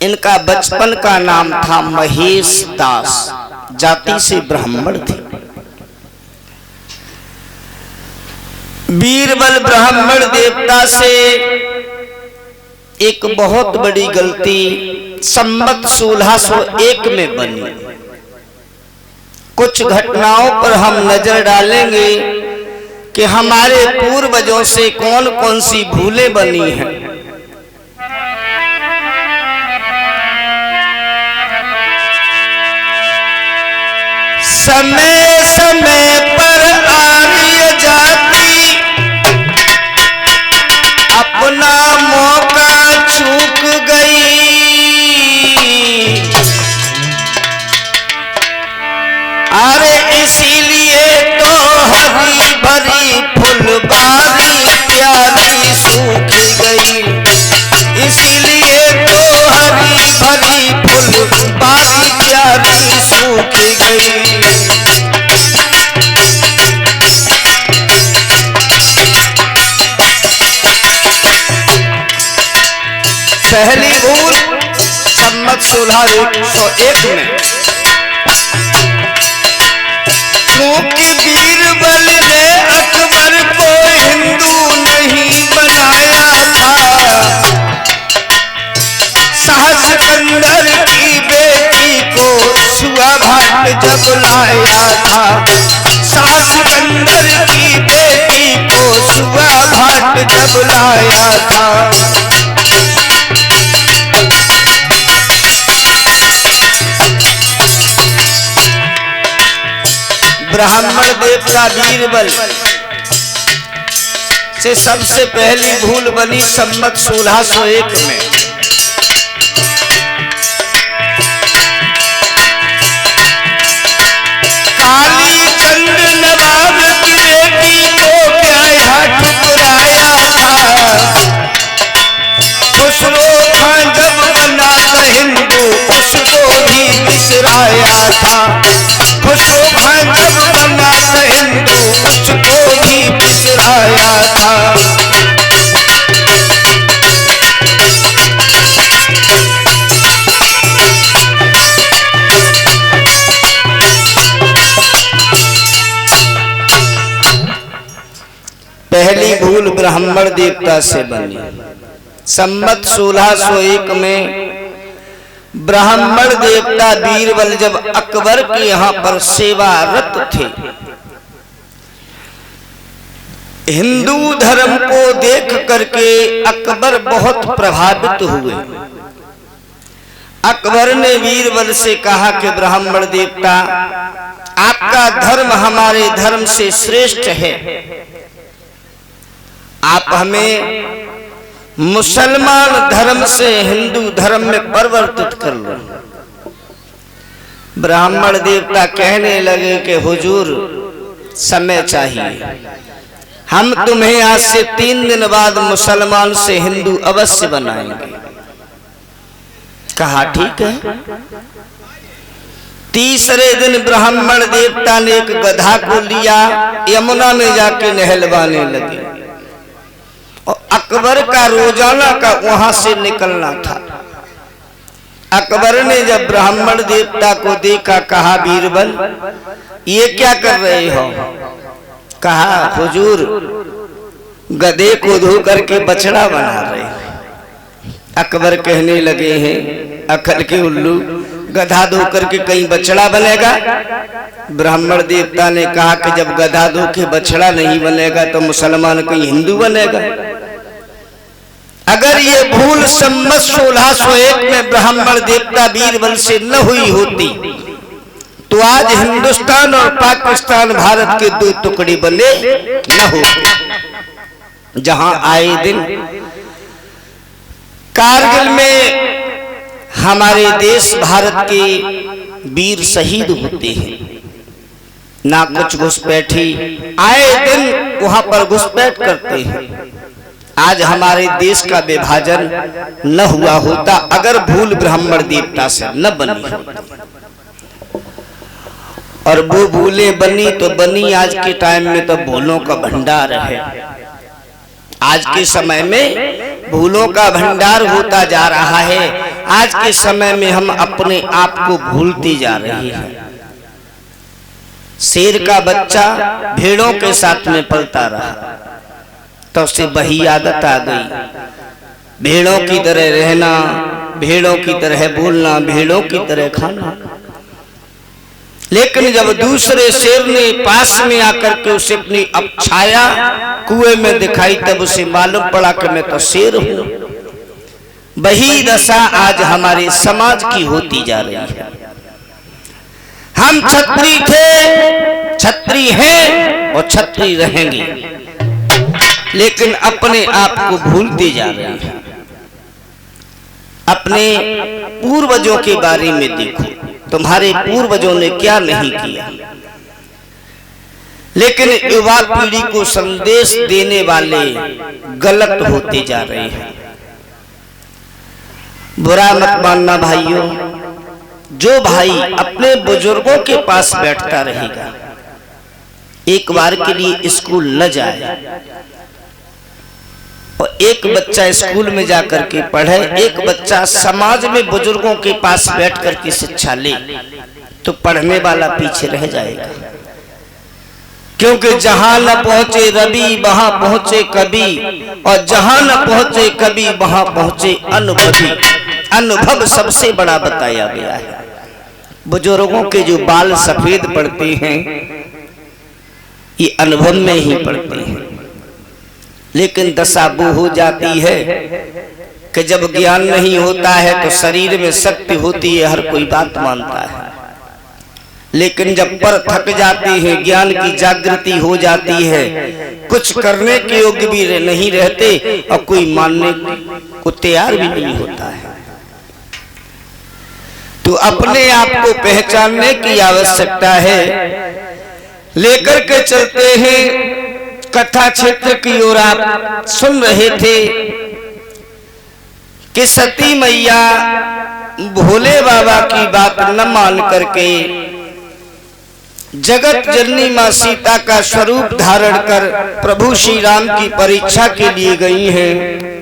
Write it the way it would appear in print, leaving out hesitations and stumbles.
इनका बचपन का नाम था महेश दास, जाति से ब्राह्मण थे। बीरबल ब्राह्मण देवता से एक बहुत बड़ी गलती संवत 1601 में बनी। कुछ घटनाओं पर हम नजर डालेंगे कि हमारे पूर्वजों से कौन कौन सी भूलें बनी हैं। समय समय पर आर्य जाति अपना मौका चूक गई। अरे इसीलिए तो हरी भरी फुलबारी प्यारी सूख गई। इसीलिए तो हरी भरी फुलबारी प्यारी सूख गई। पहली भूल संवत 1601 में, क्योंकि बीरबल ने अकबर को हिंदू नहीं बनाया था। शाह सिकंदर की बेटी को सुआ भाट जब लाया था। शाह सिकंदर की बेटी को सुआ भाट जब लाया था। ब्राह्मण देवता बीरबल से सबसे पहली भूल बनी संवत 1601 में। काली चंद नवाब की बेटी को क्या ठुकराया था। खुसरो खां जब बना था हिंदू उसको भी बिसराया था। खुसरो खां जब बना था हिंदू उसको भी बिसराया था। पहली भूल ब्राह्मण देवता से बनी। संवत 1601 में ब्राह्मण देवता बीरबल जब अकबर के यहाँ पर सेवारत थे, हिंदू धर्म को देख करके अकबर बहुत प्रभावित हुए। अकबर ने बीरबल से कहा कि ब्राह्मण देवता, आपका धर्म हमारे धर्म से श्रेष्ठ है, आप हमें मुसलमान धर्म से हिंदू धर्म में परिवर्तित कर लो। ब्राह्मण देवता कहने लगे कि हुजूर समय चाहिए, हम तुम्हें आज से 3 दिन बाद मुसलमान से हिंदू अवश्य बनाएंगे। कहा ठीक है। तीसरे दिन ब्राह्मण देवता ने एक गधा को लिया, यमुना में जाके नहलवाने लगे। और अकबर का रोजाना का वहां से निकलना था। अकबर ने जब ब्राह्मण देवता को देखा, कहा बीरबल ये क्या कर रहे हो। कहा हुजूर गधे को धो करके बछड़ा बना रहे हैं। अकबर कहने लगे हैं अकल के उल्लू, गधा धो करके कहीं बछड़ा बनेगा। ब्राह्मण देवता ने कहा कि जब गधा धो के बछड़ा नहीं बनेगा तो मुसलमान कहीं हिंदू बनेगा। अगर ये भूल संवत 1601 में ब्राह्मण देवता बीरबल से न हुई होती तो आज हिंदुस्तान और पाकिस्तान भारत के 2 टुकड़े बने न होते। जहां आए दिन कारगिल में हमारे देश भारत के वीर शहीद होते हैं, ना कुछ घुसपैठी आए दिन वहां पर घुसपैठ करते हैं। आज हमारे देश का विभाजन न हुआ होता अगर भूल ब्राह्मण देवता से न बनी होती। और वो भूलें बनी तो बनी, आज के टाइम में तो भूलों का भंडार है। आज के समय में भूलों का भंडार होता जा रहा है। आज के समय में हम अपने आप को भूलती जा रही हैं। शेर का बच्चा भेड़ों के साथ में पलता रहा तो उसे वही आदत आ गई, भेड़ों की तरह रहना, भेड़ों की तरह बोलना, भेड़ों की तरह खाना। लेकिन जब दूसरे शेर ने पास में आकर के उसे अपनी अब छाया कुएं में दिखाई, तब उसे मालूम पड़ा कि मैं तो शेर हूं। वही दशा आज हमारे समाज की होती जा रही है। हम छत्री थे, छत्री हैं और छत्री रहेंगे, लेकिन अपने आप को भूलते जा रहे हैं। अपने पूर्वजों के बारे में देखो, तुम्हारे पूर्वजों ने क्या नहीं किया। लेकिन युवा पीढ़ी को संदेश देने वाले गलत होते जा रहे हैं। बुरा मत मानना भाइयों, जो भाई अपने बुजुर्गों के पास बैठता रहेगा, एक बार के लिए स्कूल न जाए और एक बच्चा स्कूल में जाकर के पढ़े, एक बच्चा समाज में बुजुर्गों के पास बैठ कर के शिक्षा ले, तो पढ़ने वाला पीछे रह जाएगा। क्योंकि जहां न पहुंचे रवि वहां पहुंचे कवि, और जहां न पहुंचे कवि वहां पहुंचे अनुभवी। अनुभव सबसे बड़ा बताया गया है। बुजुर्गों के जो बाल सफेद पड़ते हैं ये अनुभव में ही पड़ते हैं। लेकिन दशा वो हो जाती है कि जब ज्ञान नहीं होता है तो शरीर में शक्ति होती है, हर कोई बात मानता है। लेकिन जब पर थक जाती है, ज्ञान की जागृति हो जाती है, कुछ करने के योग्य भी नहीं रहते और कोई मानने को तैयार भी नहीं होता है। तो अपने आप को पहचानने की आवश्यकता है। लेकर के चलते हैं कथा क्षेत्र की ओर। आप सुन रहे थे कि सती मैया भोले बाबा की बात न मान करके जगत जननी मां सीता का स्वरूप धारण कर प्रभु श्री राम की परीक्षा के लिए गई हैं।